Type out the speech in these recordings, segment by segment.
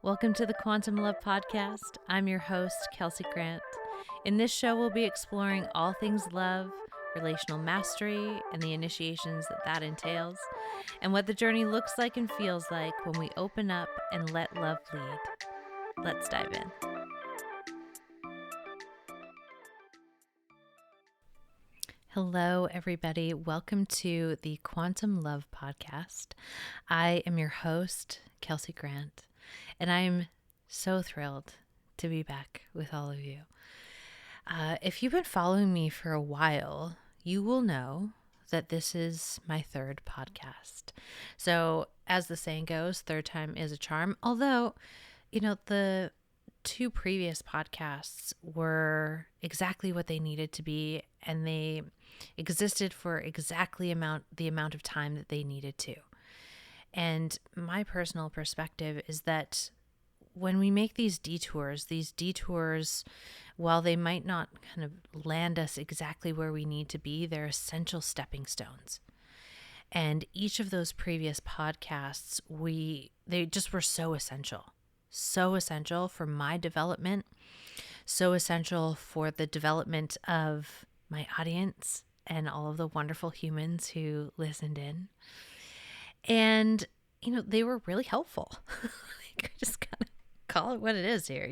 Welcome to the Quantum Love Podcast. I'm your host, Kelsey Grant. In this show, we'll be exploring all things love, relational mastery, and the initiations that entails, and what the journey looks like and feels like when we open up and let love lead. Let's dive in. Hello, everybody. Welcome to the Quantum Love Podcast. I am your host, Kelsey Grant, and I am so thrilled to be back with all of you. If you've been following me for a while, you will know that this is my third podcast. So, as the saying goes, third time is a charm. Although, the two previous podcasts were exactly what they needed to be, and they existed for exactly the amount of time that they needed to. And my personal perspective is that when we make these detours, while they might not kind of land us exactly where we need to be, they're essential stepping stones. And each of those previous podcasts, they just were so essential for my development, so essential for the development of my audience and all of the wonderful humans who listened in. And, they were really helpful. Just kind of call it what it is here,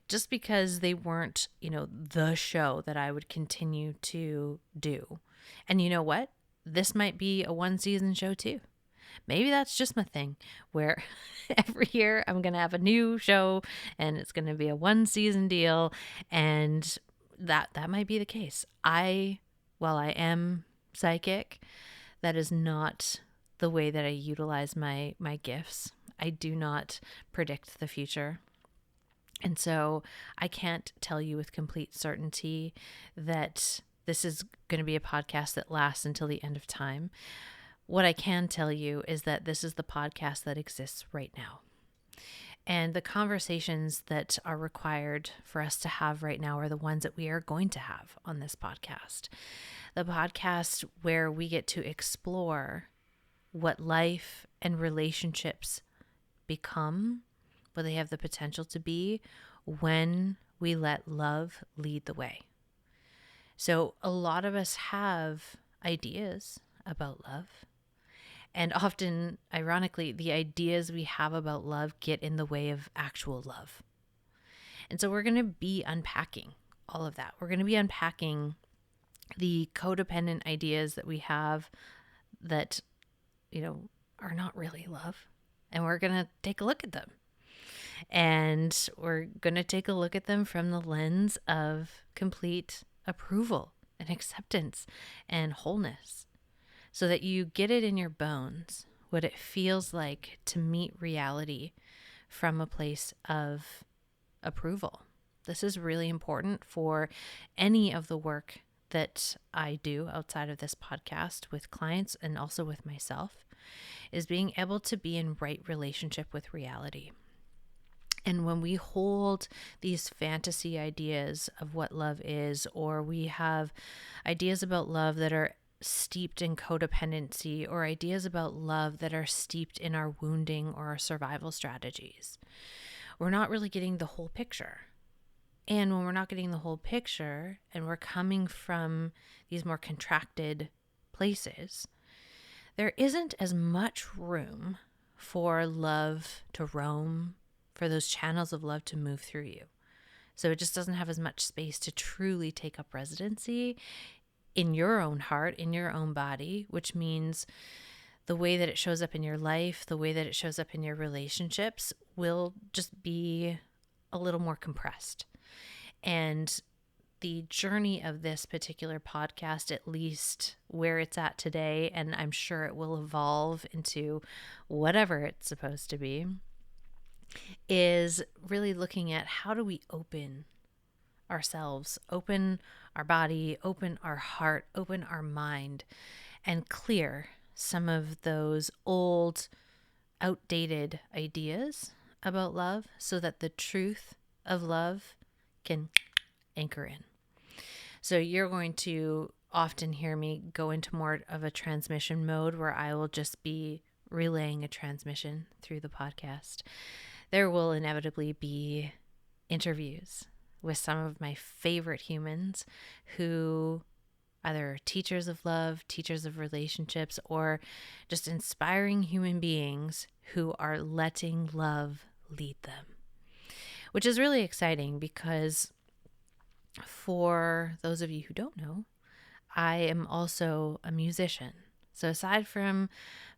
just because they weren't, the show that I would continue to do. And you know what? This might be a one season show too. Maybe that's just my thing, where every year I'm going to have a new show and it's going to be a one season deal. And that might be the case. While I am psychic, that is not the way that I utilize my gifts. I do not predict the future. And so I can't tell you with complete certainty that this is going to be a podcast that lasts until the end of time. What I can tell you is that this is the podcast that exists right now. And the conversations that are required for us to have right now are the ones that we are going to have on this podcast. The podcast where we get to explore what life and relationships become, what they have the potential to be when we let love lead the way. So a lot of us have ideas about love. And often, ironically, the ideas we have about love get in the way of actual love. And so we're going to be unpacking all of that. We're going to be unpacking the codependent ideas that we have that, are not really love. And we're going to take a look at them. And we're going to take a look at them from the lens of complete approval and acceptance and wholeness, so that you get it in your bones what it feels like to meet reality from a place of approval. This is really important for any of the work that I do outside of this podcast with clients and also with myself, is being able to be in right relationship with reality. And when we hold these fantasy ideas of what love is, or we have ideas about love that are steeped in codependency, or ideas about love that are steeped in our wounding or our survival strategies, we're not really getting the whole picture. And when we're not getting the whole picture and we're coming from these more contracted places, there isn't as much room for love to roam, for those channels of love to move through you. So it just doesn't have as much space to truly take up residency in your own heart, in your own body, which means the way that it shows up in your life, the way that it shows up in your relationships will just be a little more compressed. And the journey of this particular podcast, at least where it's at today, and I'm sure it will evolve into whatever it's supposed to be, is really looking at how do we open ourselves, open our body, open our heart, open our mind, and clear some of those old, outdated ideas about love so that the truth of love can anchor in. So you're going to often hear me go into more of a transmission mode where I will just be relaying a transmission through the podcast. there will inevitably be interviews with some of my favorite humans who either teachers of love, teachers of relationships, or just inspiring human beings who are letting love lead them, which is really exciting because for those of you who don't know, I am also a musician. So aside from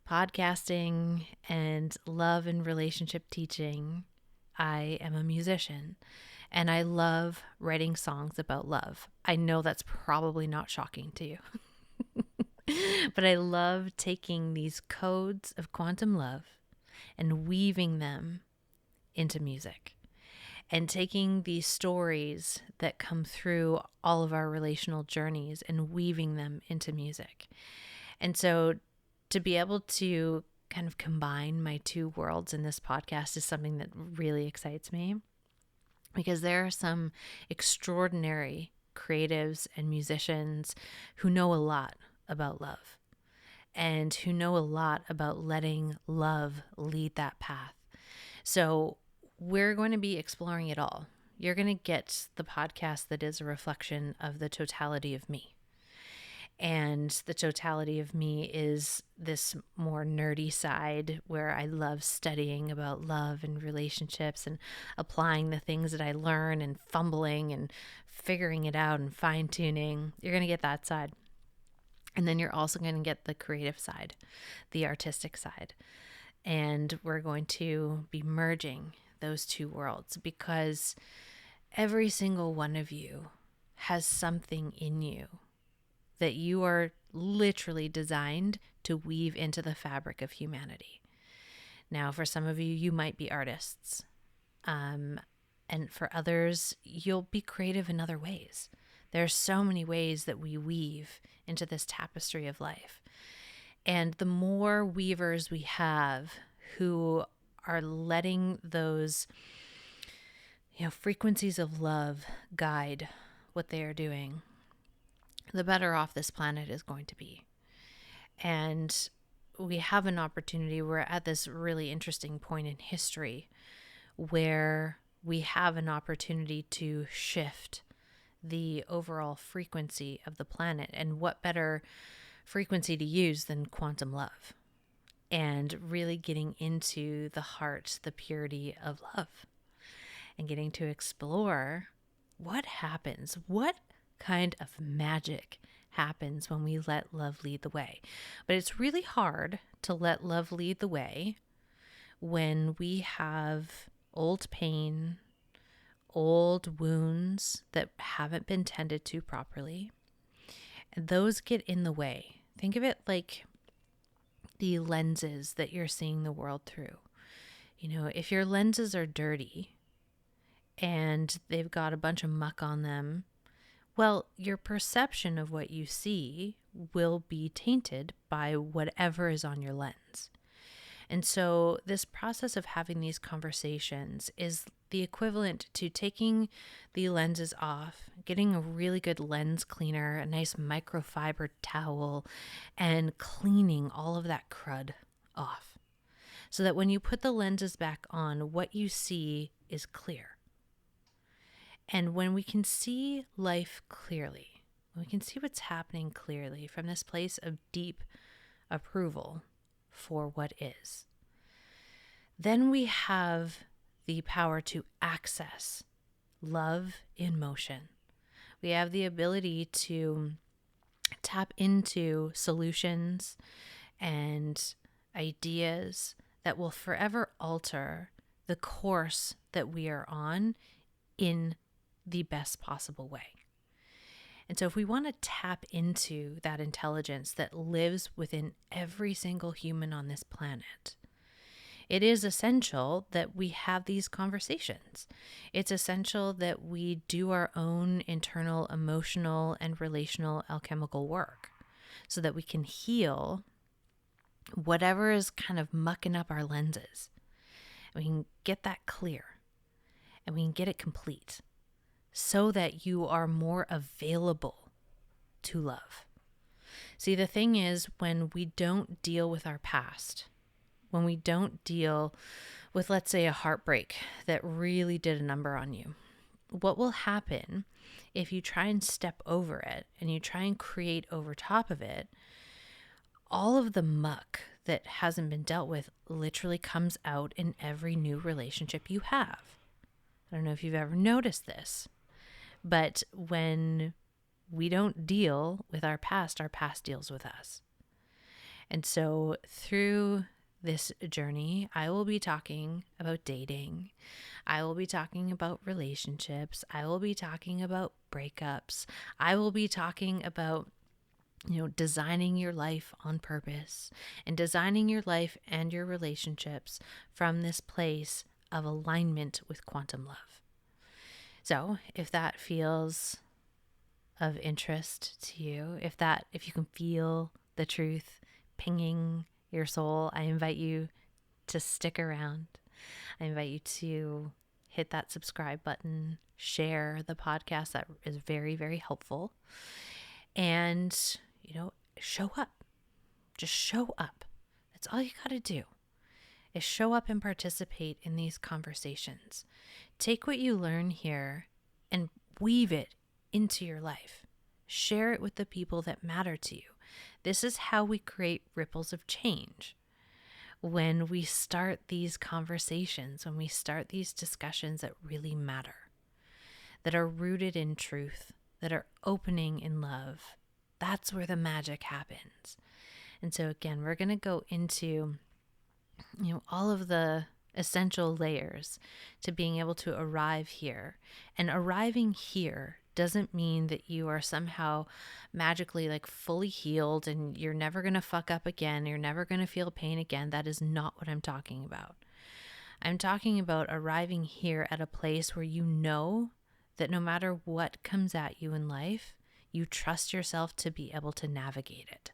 podcasting and love and relationship teaching, I am a musician and I love writing songs about love. I know that's probably not shocking to you, but I love taking these codes of quantum love and weaving them into music and taking these stories that come through all of our relational journeys and weaving them into music. And so to be able to kind of combine my two worlds in this podcast is something that really excites me, because there are some extraordinary creatives and musicians who know a lot about love and who know a lot about letting love lead that path. So we're going to be exploring it all. You're going to get the podcast that is a reflection of the totality of me. And the totality of me is this more nerdy side where I love studying about love and relationships and applying the things that I learn and fumbling and figuring it out and fine tuning. You're going to get that side. And then you're also going to get the creative side, the artistic side. And we're going to be merging those two worlds because every single one of you has something in you that you are literally designed to weave into the fabric of humanity. Now, for some of you, you might be artists. And for others, you'll be creative in other ways. There are so many ways that we weave into this tapestry of life. And the more weavers we have who are letting those, frequencies of love guide what they are doing, the better off this planet is going to be. And we have an opportunity. We're at this really interesting point in history where we have an opportunity to shift the overall frequency of the planet. And what better frequency to use than quantum love, and really getting into the heart, the purity of love, and getting to explore what happens, what kind of magic happens when we let love lead the way. But it's really hard to let love lead the way when we have old pain, old wounds that haven't been tended to properly. And those get in the way. Think of it like the lenses that you're seeing the world through. If your lenses are dirty and they've got a bunch of muck on them, well, your perception of what you see will be tainted by whatever is on your lens. And so this process of having these conversations is the equivalent to taking the lenses off, getting a really good lens cleaner, a nice microfiber towel, and cleaning all of that crud off. So that when you put the lenses back on, what you see is clear. And when we can see life clearly, when we can see what's happening clearly from this place of deep approval for what is, then we have the power to access love in motion. We have the ability to tap into solutions and ideas that will forever alter the course that we are on in the best possible way. And so if we want to tap into that intelligence that lives within every single human on this planet, it is essential that we have these conversations. It's essential that we do our own internal emotional and relational alchemical work so that we can heal whatever is kind of mucking up our lenses. We can get that clear and we can get it complete so that you are more available to love. See, the thing is, when we don't deal with our past, when we don't deal with, let's say, a heartbreak that really did a number on you. What will happen if you try and step over it and you try and create over top of it? All of the muck that hasn't been dealt with literally comes out in every new relationship you have. I don't know if you've ever noticed this, but when we don't deal with our past deals with us. And so through this journey, I will be talking about dating. I will be talking about relationships. I will be talking about breakups. I will be talking about designing your life on purpose and designing your life and your relationships from this place of alignment with quantum love. So if that feels of interest to you, if you can feel the truth pinging your soul, I invite you to stick around. I invite you to hit that subscribe button, share the podcast. That is very, very helpful. And, show up. Just show up. That's all you got to do, is show up and participate in these conversations. Take what you learn here and weave it into your life. Share it with the people that matter to you. This is how we create ripples of change. When we start these conversations, when we start these discussions that really matter, that are rooted in truth, that are opening in love, that's where the magic happens. And so again, we're going to go into, all of the essential layers to being able to arrive here. And arriving here doesn't mean that you are somehow magically fully healed and you're never going to fuck up again. You're never going to feel pain again. That is not what I'm talking about. I'm talking about arriving here at a place where you know that no matter what comes at you in life, you trust yourself to be able to navigate it.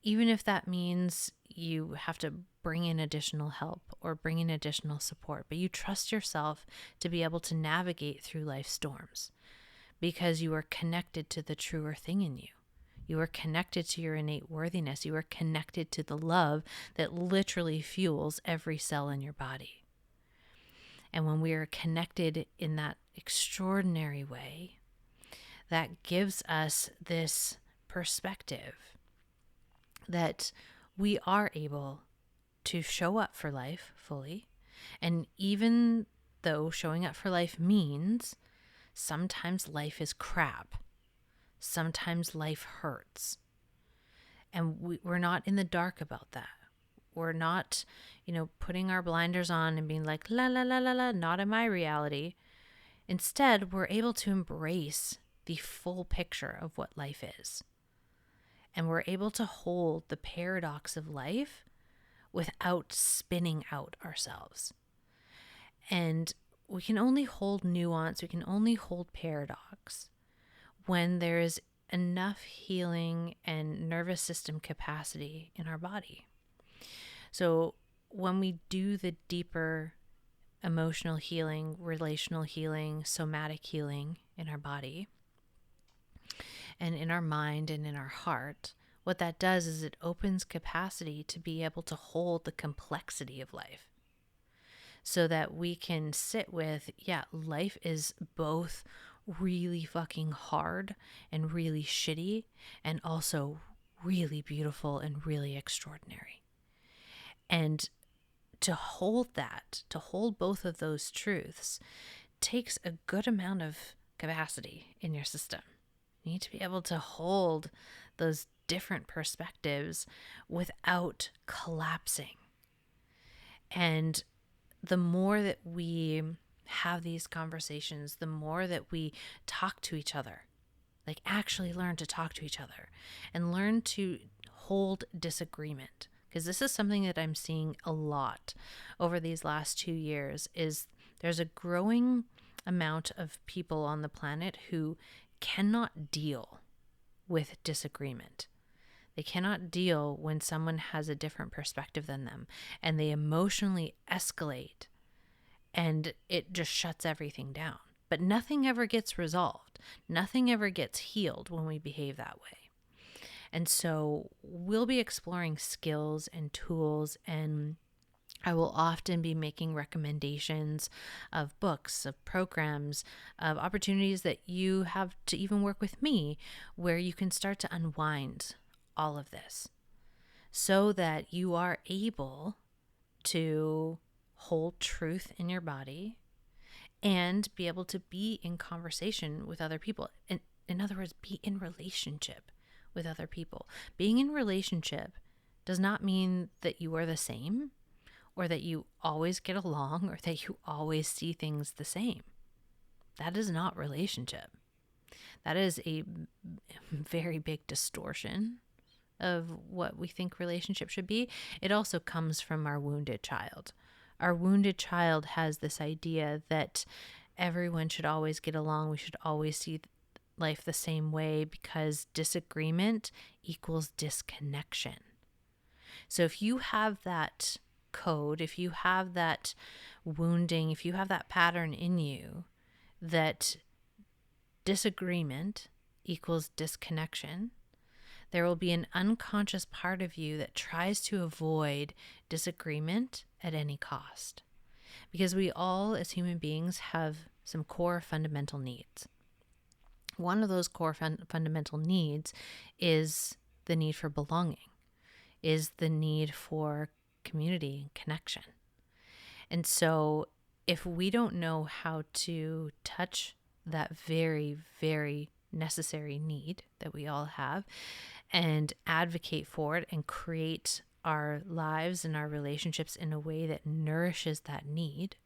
Even if that means you have to bring in additional help or bring in additional support, but you trust yourself to be able to navigate through life's storms because you are connected to the truer thing in you. You are connected to your innate worthiness. You are connected to the love that literally fuels every cell in your body. And when we are connected in that extraordinary way, that gives us this perspective that we are able to show up for life fully. And even though showing up for life means sometimes life is crap, sometimes life hurts, and we're not in the dark about that. We're not, putting our blinders on and being like, la, la, la, la, la, not in my reality. Instead, we're able to embrace the full picture of what life is. And we're able to hold the paradox of life without spinning out ourselves. And we can only hold nuance, we can only hold paradox when there is enough healing and nervous system capacity in our body. So when we do the deeper emotional healing, relational healing, somatic healing in our body and in our mind and in our heart, what that does is it opens capacity to be able to hold the complexity of life so that we can sit with, life is both really fucking hard and really shitty and also really beautiful and really extraordinary. And to hold that, to hold both of those truths, takes a good amount of capacity in your system. You need to be able to hold those different perspectives without collapsing. And the more that we have these conversations, the more that we talk to each other, actually learn to talk to each other and learn to hold disagreement. Because this is something that I'm seeing a lot over these last 2 years, is there's a growing amount of people on the planet who cannot deal with disagreement. They cannot deal when someone has a different perspective than them, and they emotionally escalate and it just shuts everything down. But nothing ever gets resolved. Nothing ever gets healed when we behave that way. And so we'll be exploring skills and tools and I will often be making recommendations of books, of programs, of opportunities that you have to even work with me, where you can start to unwind all of this so that you are able to hold truth in your body and be able to be in conversation with other people. In other words, be in relationship with other people. Being in relationship does not mean that you are the same, or that you always get along, or that you always see things the same. That is not relationship. That is a very big distortion of what we think relationship should be. It also comes from our wounded child. Our wounded child has this idea that everyone should always get along. We should always see life the same way because disagreement equals disconnection. So if you have that code, if you have that wounding, if you have that pattern in you that disagreement equals disconnection, there will be an unconscious part of you that tries to avoid disagreement at any cost. Because we all, as human beings, have some core fundamental needs. One of those core fundamental needs is the need for belonging, is the need for community and connection. And so if we don't know how to touch that very, very necessary need that we all have and advocate for it and create our lives and our relationships in a way that nourishes that need,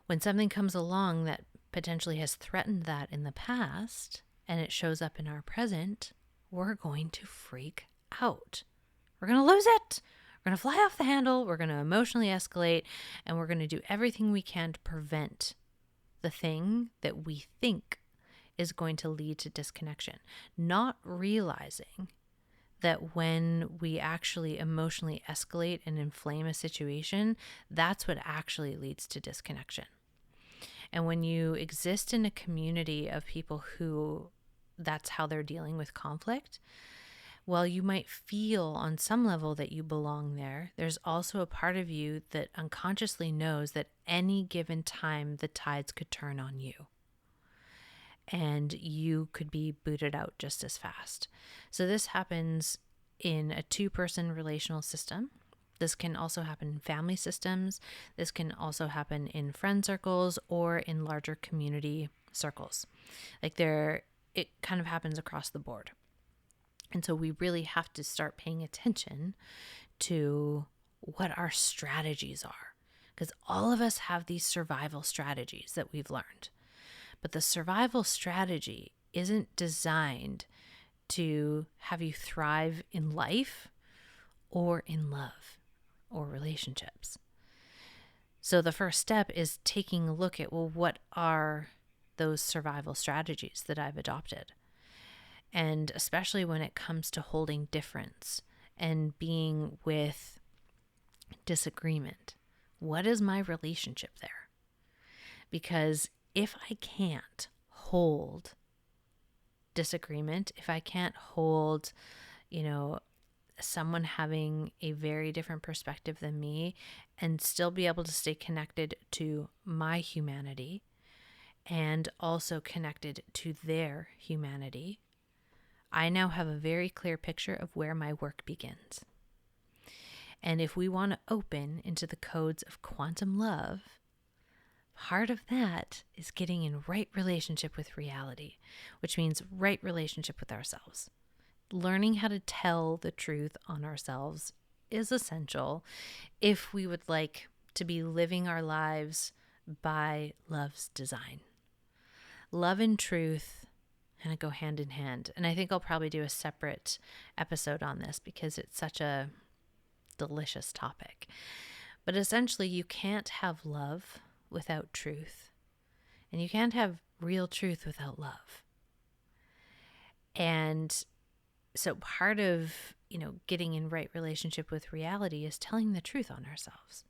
when something comes along that potentially has threatened that in the past and it shows up in our present, we're going to freak out. We're going to lose it. We're going to fly off the handle. We're going to emotionally escalate, and we're going to do everything we can to prevent the thing that we think is going to lead to disconnection, not realizing that when we actually emotionally escalate and inflame a situation, that's what actually leads to disconnection. And when you exist in a community of people who that's how they're dealing with conflict, while you might feel on some level that you belong there, there's also a part of you that unconsciously knows that any given time the tides could turn on you and you could be booted out just as fast. So this happens in a two-person relational system. This can also happen in family systems. This can also happen in friend circles or in larger community circles. It kind of happens across the board. And so we really have to start paying attention to what our strategies are, because all of us have these survival strategies that we've learned. But the survival strategy isn't designed to have you thrive in life or in love or relationships. So the first step is taking a look at, well, what are those survival strategies that I've adopted? And especially when it comes to holding difference and being with disagreement, what is my relationship there? Because if I can't hold disagreement, if I can't hold, someone having a very different perspective than me and still be able to stay connected to my humanity and also connected to their humanity, I now have a very clear picture of where my work begins. And if we want to open into the codes of quantum love, part of that is getting in right relationship with reality, which means right relationship with ourselves. Learning how to tell the truth on ourselves is essential if we would like to be living our lives by love's design. Love and truth kind of go hand in hand. And I think I'll probably do a separate episode on this because it's such a delicious topic. But essentially, you can't have love without truth. And you can't have real truth without love. And so part of, getting in right relationship with reality is telling the truth on ourselves.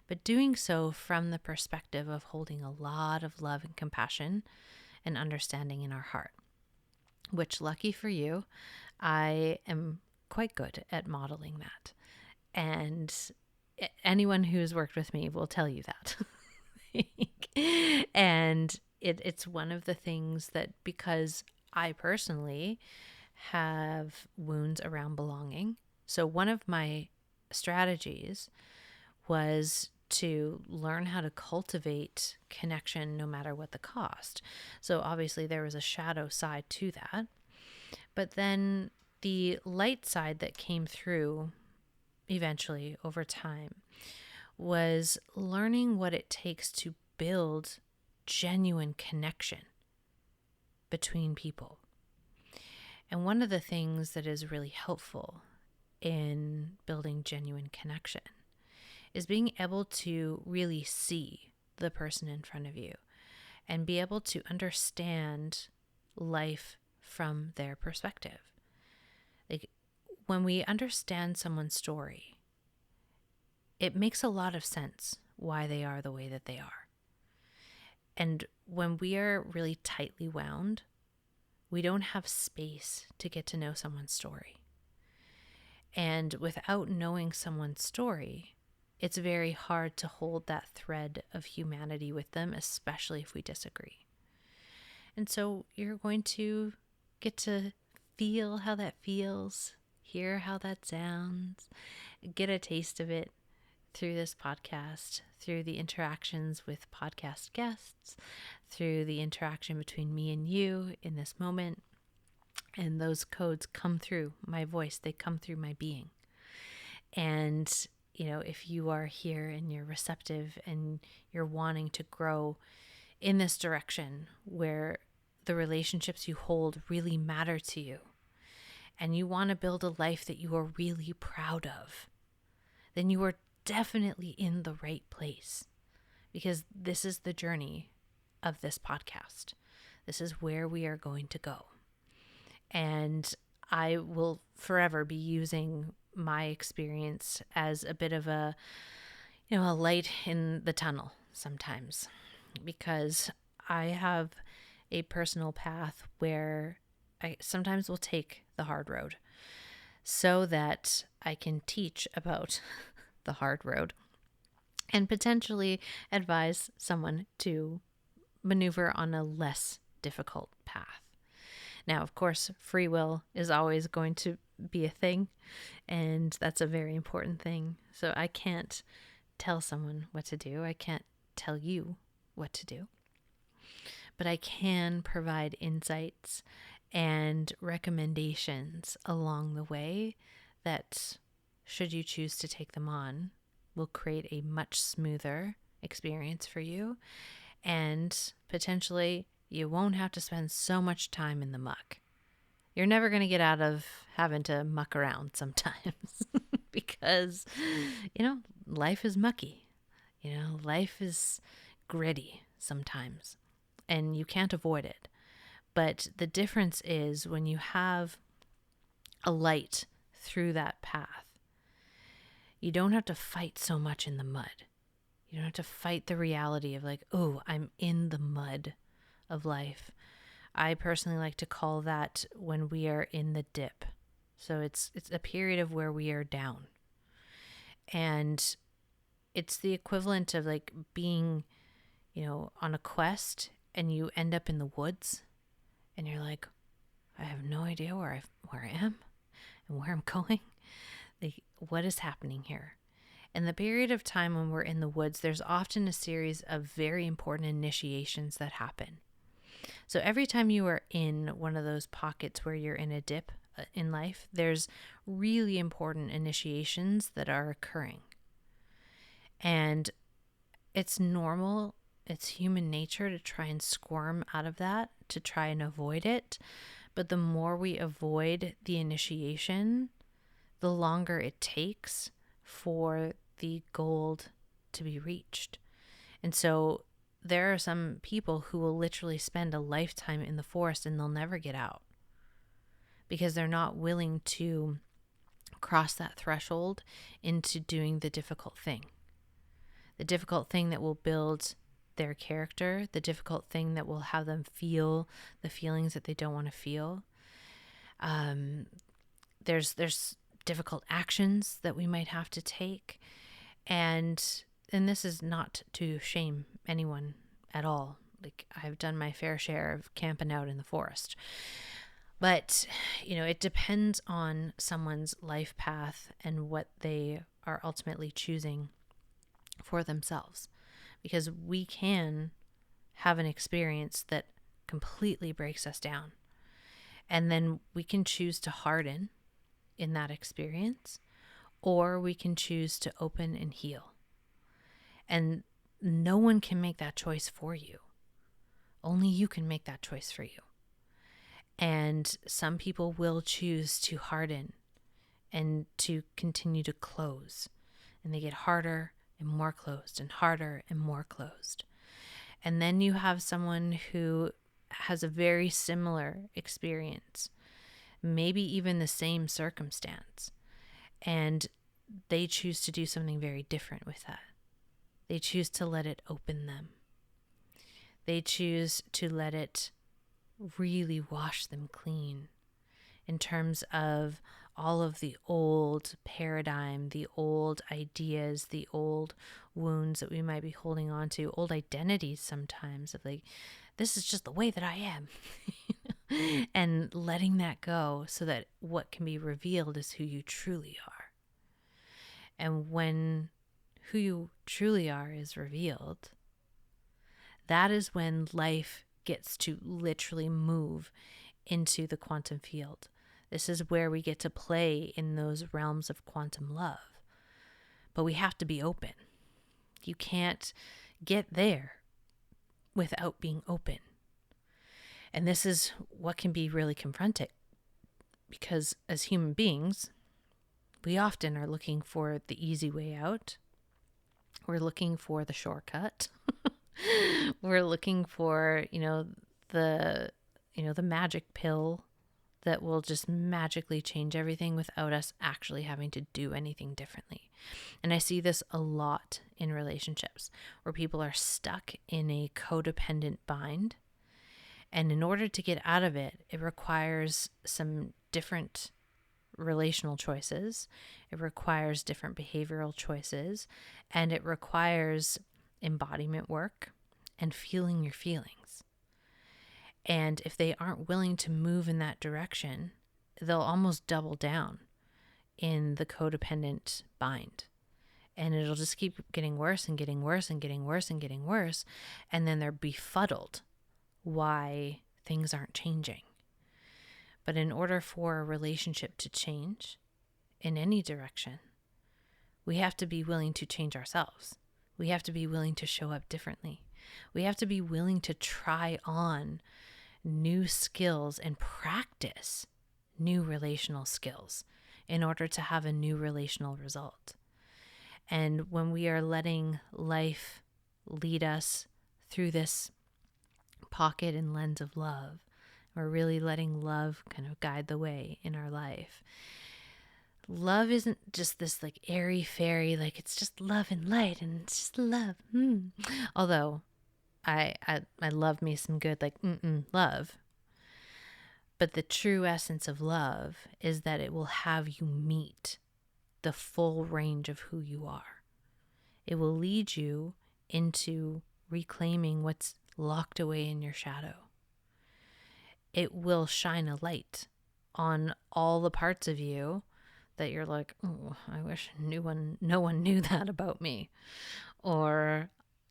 But doing so from the perspective of holding a lot of love and compassion and understanding in our heart. Which, lucky for you, I am quite good at modeling that. And anyone who's worked with me will tell you that. And it's one of the things that, because I personally have wounds around belonging. So one of my strategies was to learn how to cultivate connection no matter what the cost. So obviously there was a shadow side to that. But then the light side that came through eventually over time was learning what it takes to build genuine connection between people. And one of the things that is really helpful in building genuine connection is being able to really see the person in front of you and be able to understand life from their perspective. Like, when we understand someone's story, it makes a lot of sense why they are the way that they are. And when we are really tightly wound, we don't have space to get to know someone's story. And without knowing someone's story, it's very hard to hold that thread of humanity with them, especially if we disagree. And so you're going to get to feel how that feels, hear how that sounds, get a taste of it through this podcast, through the interactions with podcast guests, through the interaction between me and you in this moment. And those codes come through my voice, they come through my being. And, if you are here and you're receptive and you're wanting to grow in this direction where the relationships you hold really matter to you, and you want to build a life that you are really proud of, then you are definitely in the right place, because this is the journey of this podcast. This is where we are going to go. And I will forever be using my experience as a bit of a light in the tunnel sometimes, because I have a personal path where I sometimes will take the hard road so that I can teach about the hard road and potentially advise someone to maneuver on a less difficult path. Now, of course, free will is always going to be a thing, and that's a very important thing. So I can't tell someone what to do. I can't tell you what to do. But I can provide insights and recommendations along the way that, should you choose to take them on, will create a much smoother experience for you. And potentially, you won't have to spend so much time in the muck. You're never going to get out of having to muck around sometimes because, life is mucky. Life is gritty sometimes, and you can't avoid it. But the difference is when you have a light through that path, you don't have to fight so much in the mud. You don't have to fight the reality of I'm in the mud of life. I personally like to call that when we are in the dip. So it's a period of where we are down. And it's the equivalent of being, on a quest and you end up in the woods and you're like, I have no idea where I am and where I'm going. What is happening here? In the period of time when we're in the woods, there's often a series of very important initiations that happen. So every time you are in one of those pockets where you're in a dip in life, there's really important initiations that are occurring. And it's normal, it's human nature to try and squirm out of that, to try and avoid it. But the more we avoid the initiation, the longer it takes for the gold to be reached. And so there are some people who will literally spend a lifetime in the forest and they'll never get out because they're not willing to cross that threshold into doing the difficult thing that will build their character, the difficult thing that will have them feel the feelings that they don't want to feel. There's difficult actions that we might have to take. And this is not to shame anyone at all. Like, I've done my fair share of camping out in the forest. But, it depends on someone's life path and what they are ultimately choosing for themselves. Because we can have an experience that completely breaks us down. And then we can choose to harden in that experience, or we can choose to open and heal. And no one can make that choice for you. Only you can make that choice for you. And some people will choose to harden and to continue to close. And they get harder and more closed and harder and more closed. And then you have someone who has a very similar experience, maybe even the same circumstance. And they choose to do something very different with that. They choose to let it open them. They choose to let it really wash them clean in terms of all of the old paradigm, the old ideas, the old wounds that we might be holding on to, old identities sometimes of like, this is just the way that I am. And letting that go so that what can be revealed is who you truly are. And when who you truly are is revealed, that is when life gets to literally move into the quantum field. This is where we get to play in those realms of quantum love. But we have to be open. You can't get there without being open. And this is what can be really confronting, because as human beings, we often are looking for the easy way out. We're looking for the shortcut. We're looking for, the magic pill that will just magically change everything without us actually having to do anything differently. And I see this a lot in relationships where people are stuck in a codependent bind. And in order to get out of it, it requires some different relational choices. It requires different behavioral choices. And it requires embodiment work and feeling your feelings. And if they aren't willing to move in that direction, they'll almost double down in the codependent bind. And it'll just keep getting worse and getting worse and getting worse and getting worse. And then they're befuddled why things aren't changing. But in order for a relationship to change in any direction, we have to be willing to change ourselves. We have to be willing to show up differently. We have to be willing to try on new skills and practice new relational skills in order to have a new relational result. And when we are letting life lead us through this pocket and lens of love, we're really letting love kind of guide the way in our life. Love isn't just this like airy fairy, like it's just love and light and it's just love. Although I love me some good like love. But the true essence of love is that it will have you meet the full range of who you are. It will lead you into reclaiming what's locked away in your shadow. It will shine a light on all the parts of you that you're like, oh, I wish no one knew that about me. Or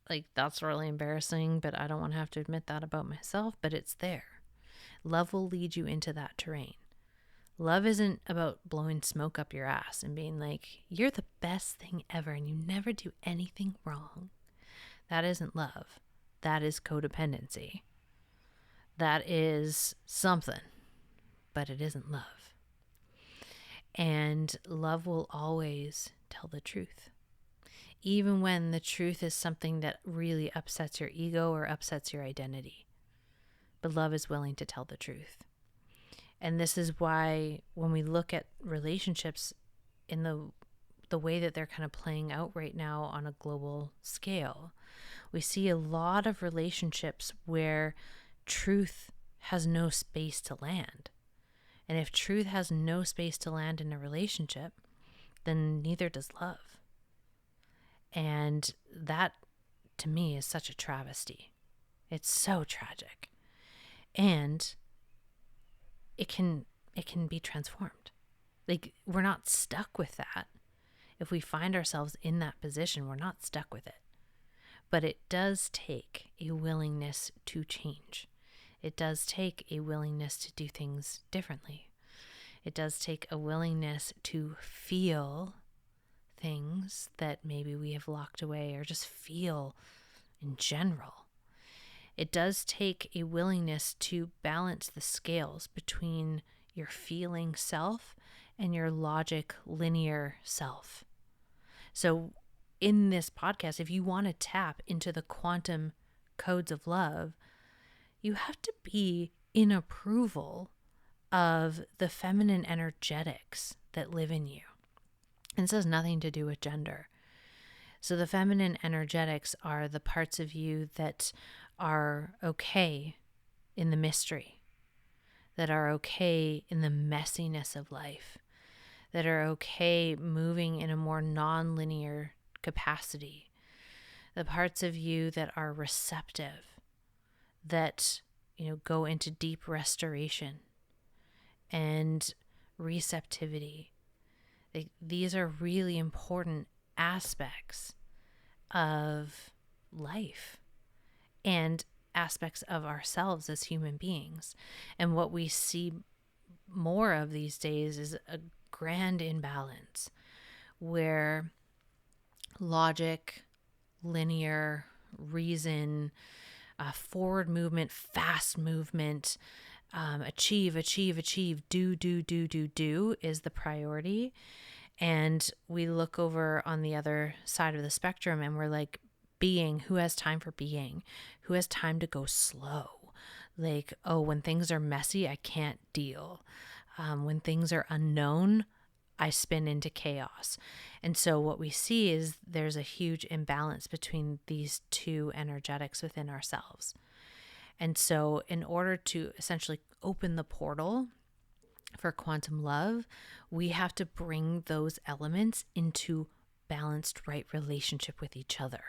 like, that's really embarrassing, but I don't want to have to admit that about myself, but it's there. Love will lead you into that terrain. Love isn't about blowing smoke up your ass and being like, you're the best thing ever and you never do anything wrong. That isn't love. That is codependency. That is something, but it isn't love. And love will always tell the truth. Even when the truth is something that really upsets your ego or upsets your identity. But love is willing to tell the truth. And this is why when we look at relationships in the way that they're kind of playing out right now on a global scale, we see a lot of relationships where truth has no space to land. And if truth has no space to land in a relationship, then neither does love. And that, to me, is such a travesty. It's so tragic. And it can be transformed. Like, we're not stuck with that. If we find ourselves in that position, we're not stuck with it. But it does take a willingness to change. It does take a willingness to do things differently. It does take a willingness to feel things that maybe we have locked away, or just feel in general. It does take a willingness to balance the scales between your feeling self and your logic, linear self. So in this podcast, if you want to tap into the quantum codes of love, you have to be in approval of the feminine energetics that live in you. And this has nothing to do with gender. So the feminine energetics are the parts of you that are okay in the mystery, that are okay in the messiness of life, that are okay moving in a more non-linear capacity, the parts of you that are receptive, that, go into deep restoration and receptivity. These are really important aspects of life and aspects of ourselves as human beings. And what we see more of these days is a grand imbalance where logic, linear, reason, forward movement, fast movement, achieve, do is the priority. And we look over on the other side of the spectrum and we're like, being, who has time for being? Who has time to go slow? Like, oh, when things are messy, I can't deal. When things are unknown, I spin into chaos. And so what we see is there's a huge imbalance between these two energetics within ourselves. And so in order to essentially open the portal for quantum love, we have to bring those elements into balanced, right relationship with each other.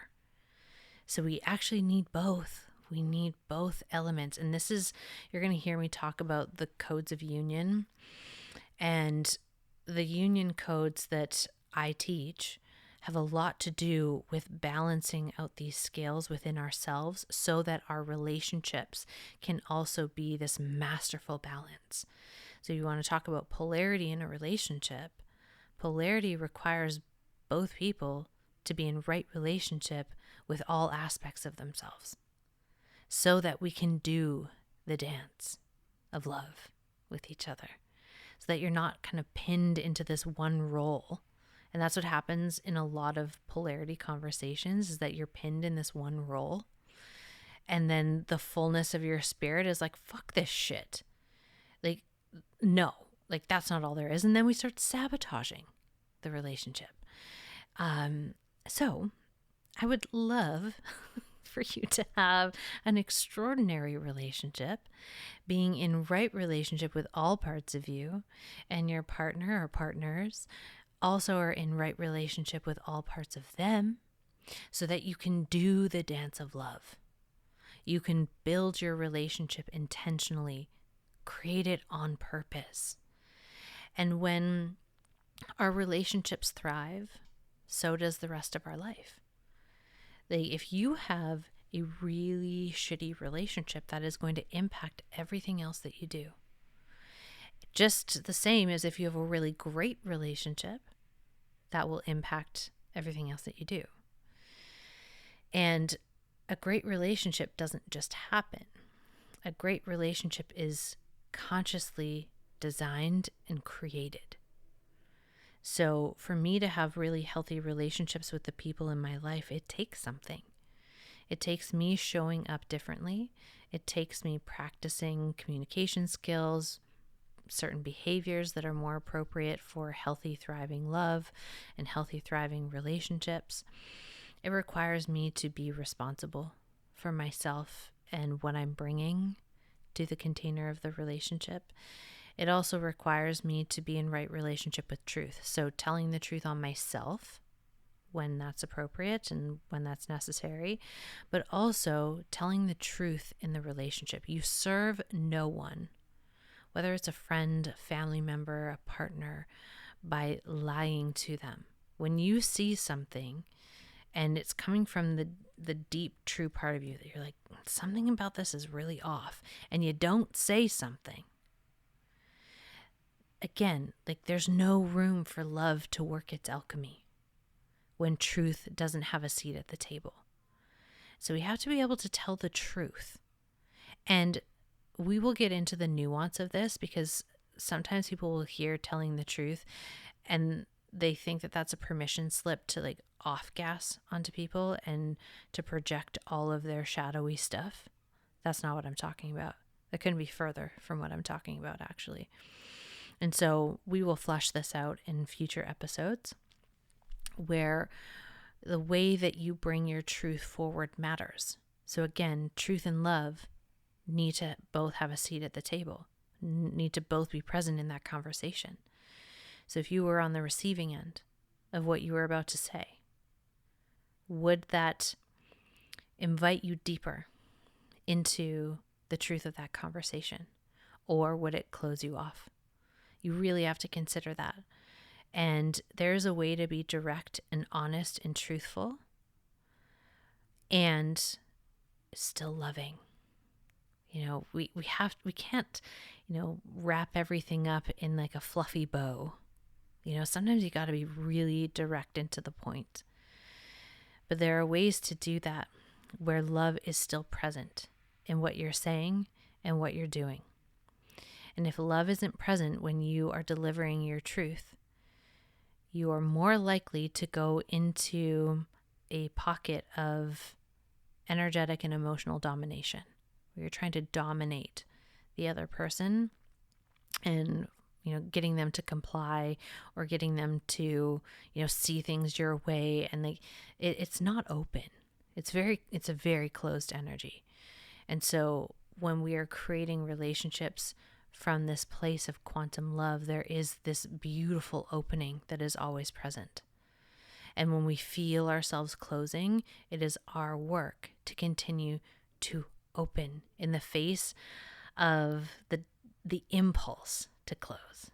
So we actually need both. We need both elements. And this is, you're going to hear me talk about the codes of union. And the union codes that I teach have a lot to do with balancing out these scales within ourselves so that our relationships can also be this masterful balance. So you want to talk about polarity in a relationship. Polarity requires both people to be in right relationship with all aspects of themselves so that we can do the dance of love with each other, so that you're not kind of pinned into this one role. And that's what happens in a lot of polarity conversations, is that you're pinned in this one role. And then the fullness of your spirit is like, fuck this shit. Like, no, like that's not all there is. And then we start sabotaging the relationship. So I would love for you to have an extraordinary relationship, being in right relationship with all parts of you, and your partner or partners also are in right relationship with all parts of them, so that you can do the dance of love. You can build your relationship intentionally, create it on purpose. And when our relationships thrive, so does the rest of our life. If you have a really shitty relationship, that is going to impact everything else that you do. Just the same as if you have a really great relationship, that will impact everything else that you do. And a great relationship doesn't just happen. A great relationship is consciously designed and created. So for me to have really healthy relationships with the people in my life, it takes something. It takes me showing up differently. It takes me practicing communication skills, certain behaviors that are more appropriate for healthy, thriving love and healthy, thriving relationships. It requires me to be responsible for myself and what I'm bringing to the container of the relationship. It also requires me to be in right relationship with truth. So telling the truth on myself when that's appropriate and when that's necessary, but also telling the truth in the relationship. You serve no one, whether it's a friend, a family member, a partner, by lying to them. When you see something and it's coming from the deep, true part of you that you're like, something about this is really off, and you don't say something, again, like there's no room for love to work its alchemy when truth doesn't have a seat at the table. So we have to be able to tell the truth. And we will get into the nuance of this, because sometimes people will hear telling the truth and they think that that's a permission slip to like off gas onto people and to project all of their shadowy stuff. That's not what I'm talking about. That couldn't be further from what I'm talking about, actually. And so we will flesh this out in future episodes, where the way that you bring your truth forward matters. So again, truth and love need to both have a seat at the table, need to both be present in that conversation. So if you were on the receiving end of what you were about to say, would that invite you deeper into the truth of that conversation, or would it close you off? You really have to consider that. And there's a way to be direct and honest and truthful and still loving. You know, we can't, wrap everything up in like a fluffy bow. Sometimes you got to be really direct and to the point. But there are ways to do that where love is still present in what you're saying and what you're doing. And if love isn't present when you are delivering your truth, you are more likely to go into a pocket of energetic and emotional domination, where you're trying to dominate the other person and getting them to comply, or getting them to see things your way, and it's not open. It's a very closed energy. And so when we are creating relationships from this place of quantum love, there is this beautiful opening that is always present. And when we feel ourselves closing, it is our work to continue to open in the face of the impulse to close.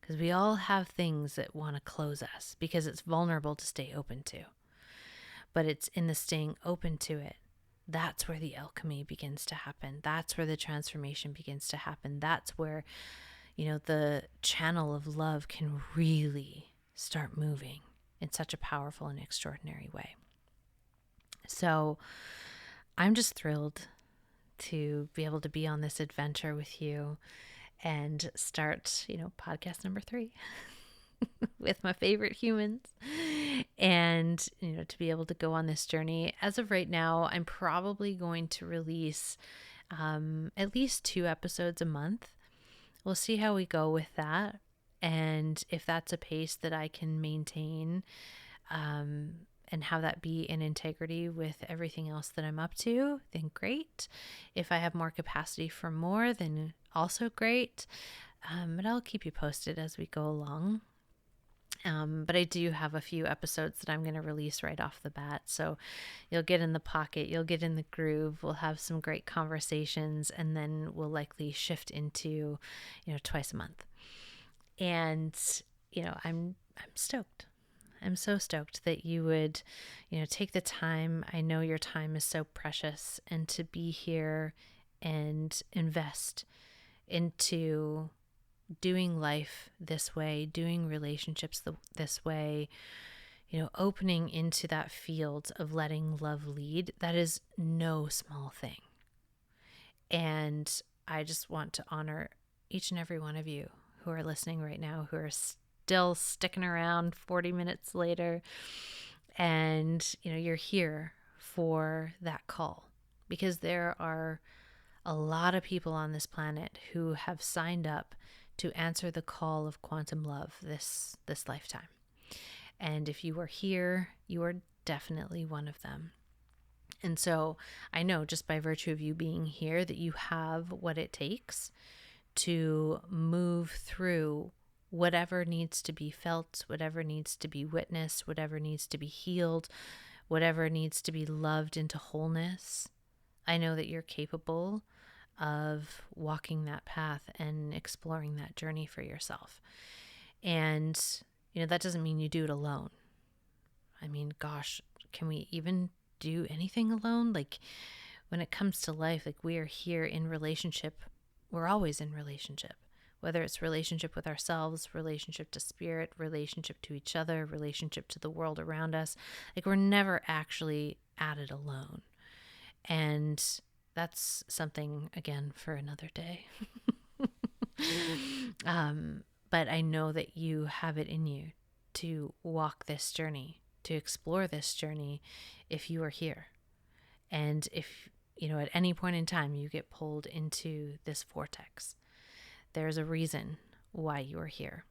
Because we all have things that want to close us because it's vulnerable to stay open to. But it's in the staying open to it, that's where the alchemy begins to happen. That's where the transformation begins to happen. That's where, the channel of love can really start moving in such a powerful and extraordinary way. So I'm just thrilled to be able to be on this adventure with you and start, podcast number 3 with my favorite humans, and, to be able to go on this journey. As of right now, I'm probably going to release at least 2 episodes a month. We'll see how we go with that. And if that's a pace that I can maintain, and have that be in integrity with everything else that I'm up to, then great. If I have more capacity for more, then also great. But I'll keep you posted as we go along. But I do have a few episodes that I'm going to release right off the bat. So you'll get in the pocket, you'll get in the groove, we'll have some great conversations, and then we'll likely shift into, twice a month. And, I'm stoked. I'm so stoked that you would, take the time. I know your time is so precious, and to be here and invest into doing life this way, doing relationships this way, opening into that field of letting love lead, that is no small thing. And I just want to honor each and every one of you who are listening right now, who are still sticking around 40 minutes later, and you're here for that call, because there are a lot of people on this planet who have signed up to answer the call of quantum love this lifetime. And if you are here, you are definitely one of them. And so I know, just by virtue of you being here, that you have what it takes to move through whatever needs to be felt, whatever needs to be witnessed, whatever needs to be healed, whatever needs to be loved into wholeness. I know that you're capable of walking that path and exploring that journey for yourself. And, that doesn't mean you do it alone. I mean, gosh, can we even do anything alone? Like, when it comes to life, like, we are here in relationship. We're always in relationship, whether it's relationship with ourselves, relationship to spirit, relationship to each other, relationship to the world around us. Like, we're never actually at it alone. And that's something, again, for another day. But I know that you have it in you to walk this journey, to explore this journey if you are here. And if, at any point in time you get pulled into this vortex, there's a reason why you are here.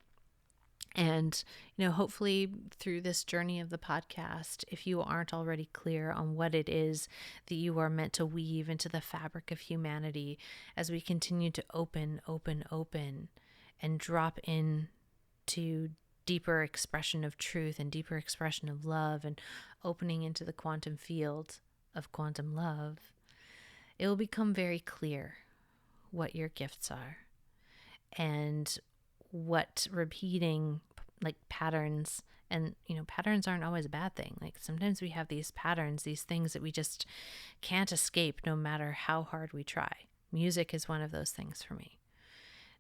And, hopefully through this journey of the podcast, if you aren't already clear on what it is that you are meant to weave into the fabric of humanity, as we continue to open, and drop in to deeper expression of truth and deeper expression of love, and opening into the quantum field of quantum love, it will become very clear what your gifts are and what repeating like patterns, and patterns aren't always a bad thing. Like, sometimes we have these patterns, these things that we just can't escape no matter how hard we try. Music is one of those things for me.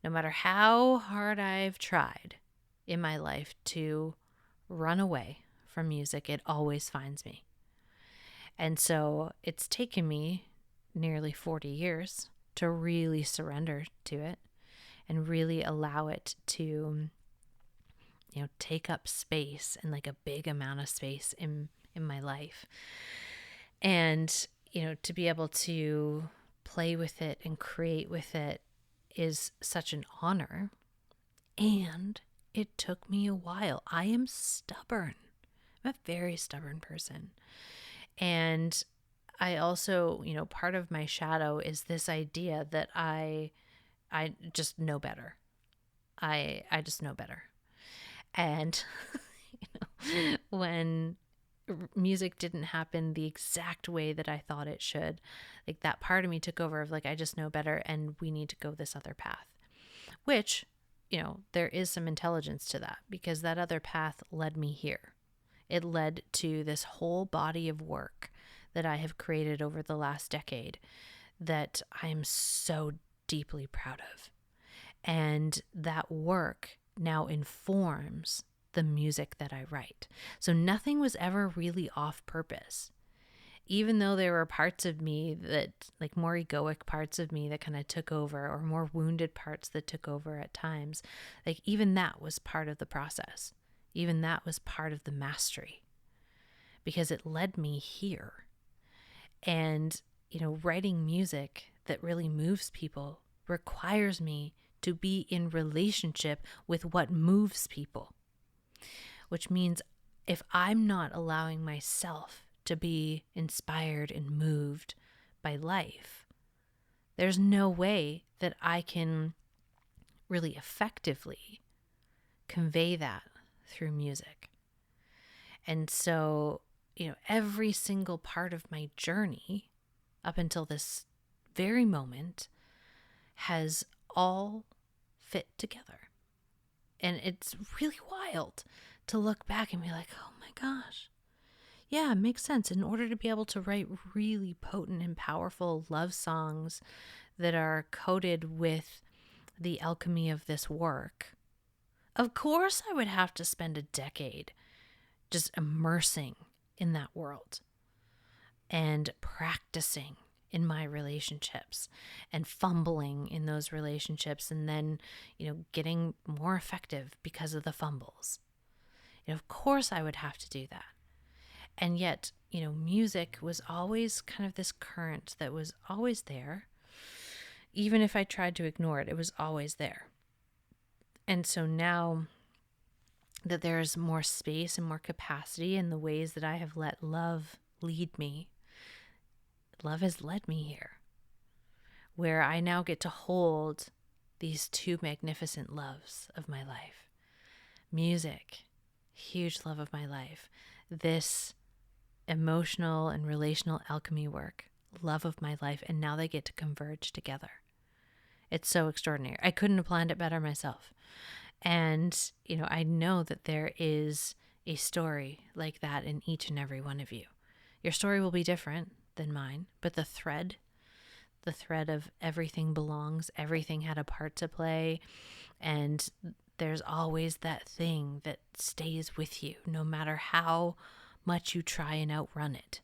No matter how hard I've tried in my life to run away from music, it always finds me. And so it's taken me nearly 40 years to really surrender to it and really allow it to, take up space, and like a big amount of space in my life. And, to be able to play with it and create with it is such an honor. And it took me a while. I am stubborn. I'm a very stubborn person. And I also, part of my shadow is this idea that I just know better. I just know better. And, when music didn't happen the exact way that I thought it should, like, that part of me took over of like, I just know better and we need to go this other path, which, there is some intelligence to that, because that other path led me here. It led to this whole body of work that I have created over the last decade that I am so deeply proud of. And that work now informs the music that I write. So nothing was ever really off purpose. Even though there were parts of me that, like, more egoic parts of me that kind of took over, or more wounded parts that took over at times, like, even that was part of the process. Even that was part of the mastery, because it led me here. And, writing music that really moves people requires me to be in relationship with what moves people, which means if I'm not allowing myself to be inspired and moved by life, there's no way that I can really effectively convey that through music. And so, every single part of my journey up until this very moment has all fit together. And it's really wild to look back and be like, oh my gosh, yeah, it makes sense. In order to be able to write really potent and powerful love songs that are coated with the alchemy of this work, of course I would have to spend a decade just immersing in that world and practicing in my relationships and fumbling in those relationships, and then, getting more effective because of the fumbles. Of course I would have to do that. And yet, music was always kind of this current that was always there. Even if I tried to ignore it, it was always there. And so now that there's more space and more capacity in the ways that I have let love lead me, love has led me here, where I now get to hold these two magnificent loves of my life. music, huge love of my life. This emotional and relational alchemy work, love of my life. And now they get to converge together. It's so extraordinary. I couldn't have planned it better myself. And, I know that there is a story like that in each and every one of you. Your story will be different than mine, but the thread of everything belongs, everything had a part to play, and there's always that thing that stays with you no matter how much you try and outrun it.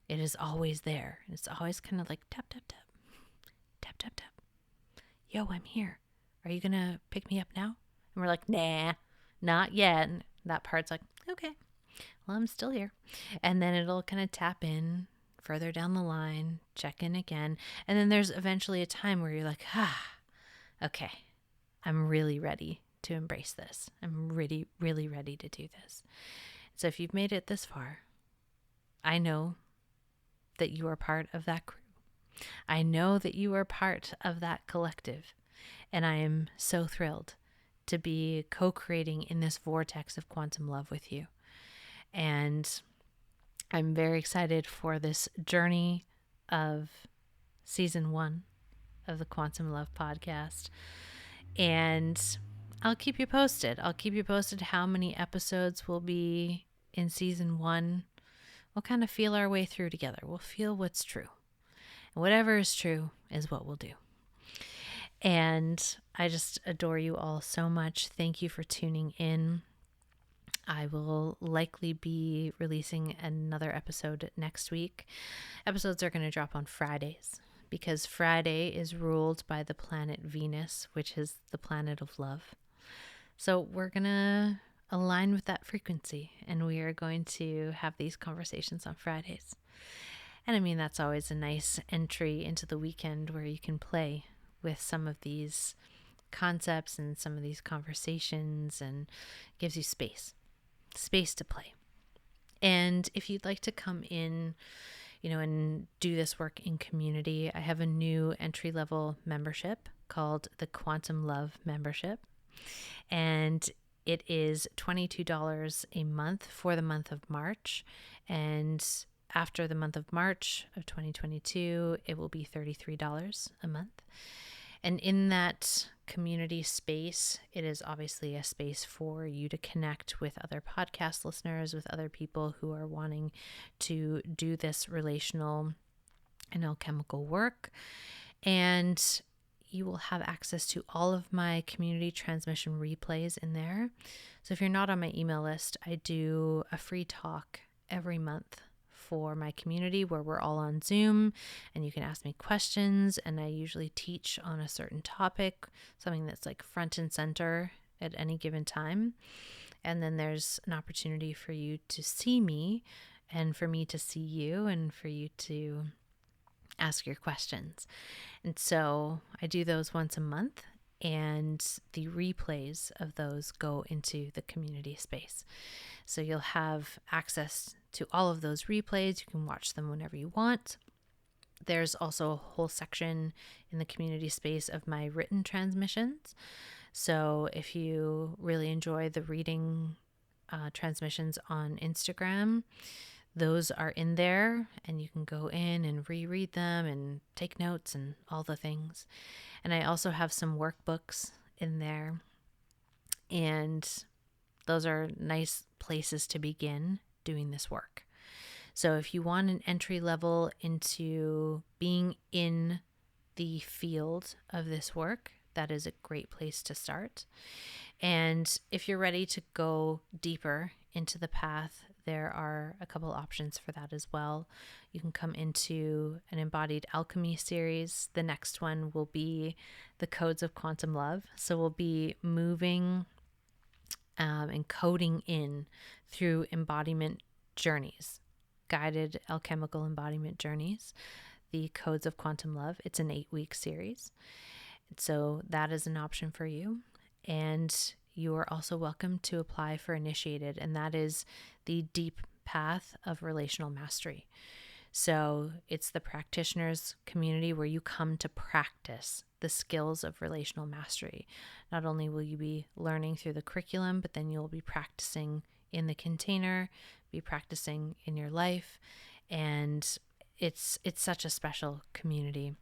It is always there. It's always kind of like tap, tap, tap, tap, tap, tap. Yo, I'm here. Are you going to pick me up now? And we're like, nah, not yet. And that part's like, okay, well, I'm still here. And then it'll kind of tap in further down the line, check in again. And then there's eventually a time where you're like, okay, I'm really ready to embrace this. I'm really, really ready to do this. So if you've made it this far, I know that you are part of that crew. I know that you are part of that collective. And I am so thrilled to be co-creating in this vortex of quantum love with you. And I'm very excited for this journey of season 1 of the Quantum Love podcast. And I'll keep you posted. I'll keep you posted how many episodes will be in season 1. We'll kind of feel our way through together. We'll feel what's true. And whatever is true is what we'll do. And I just adore you all so much. Thank you for tuning in. I will likely be releasing another episode next week. Episodes are going to drop on Fridays because Friday is ruled by the planet Venus, which is the planet of love. So we're going to align with that frequency, and we are going to have these conversations on Fridays. And I mean, that's always a nice entry into the weekend where you can play with some of these concepts and some of these conversations, and gives you space to play. And if you'd like to come in, and do this work in community, I have a new entry-level membership called the Quantum Love Membership. And it is $22 a month for the month of March. And after the month of March of 2022, it will be $33 a month. And in that community space, it is obviously a space for you to connect with other podcast listeners, with other people who are wanting to do this relational and alchemical work. And you will have access to all of my community transmission replays in there. So if you're not on my email list, I do a free talk every month for my community where we're all on Zoom and you can ask me questions, and I usually teach on a certain topic, something that's like front and center at any given time. And then there's an opportunity for you to see me and for me to see you and for you to ask your questions. And so I do those once a month, and the replays of those go into the community space. So you'll have access to all of those replays. You can watch them whenever you want. There's also a whole section in the community space of my written transmissions. So if you really enjoy the reading transmissions on Instagram, those are in there, and you can go in and reread them and take notes and all the things. And I also have some workbooks in there, and those are nice places to begin doing this work. So if you want an entry level into being in the field of this work, that is a great place to start. And if you're ready to go deeper into the path, there are a couple options for that as well. You can come into an embodied alchemy series. The next one will be the codes of quantum love. So we'll be moving and coding in through embodiment journeys, guided alchemical embodiment journeys, the codes of quantum love. It's an 8-week series. So that is an option for you. And you are also welcome to apply for initiated, and that is the deep path of relational mastery. So it's the practitioners community where you come to practice the skills of relational mastery. Not only will you be learning through the curriculum, but then you'll be practicing in the container, be practicing in your life, and it's such a special community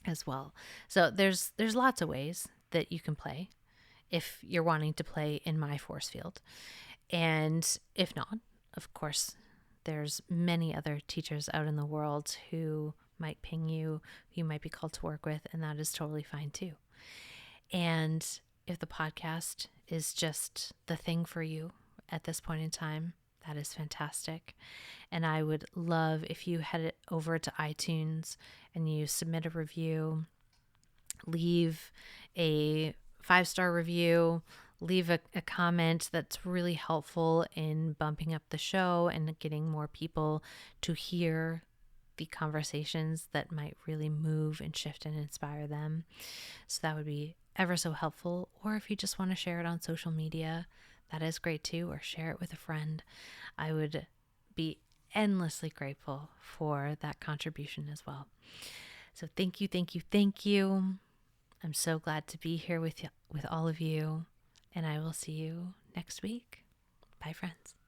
as well. So there's lots of ways that you can play if you're wanting to play in my force field. And if not, of course, there's many other teachers out in the world who might ping you, who you might be called to work with, and that is totally fine too. And if the podcast is just the thing for you at this point in time, that is fantastic. And I would love if you head over to iTunes and you submit a review, leave a 5-star review, leave a comment. That's really helpful in bumping up the show and getting more people to hear the conversations that might really move and shift and inspire them. So that would be ever so helpful. Or if you just want to share it on social media, that is great too, or share it with a friend. I would be endlessly grateful for that contribution as well. So thank you, thank you, thank you. I'm so glad to be here with all of you, and I will see you next week. Bye, friends.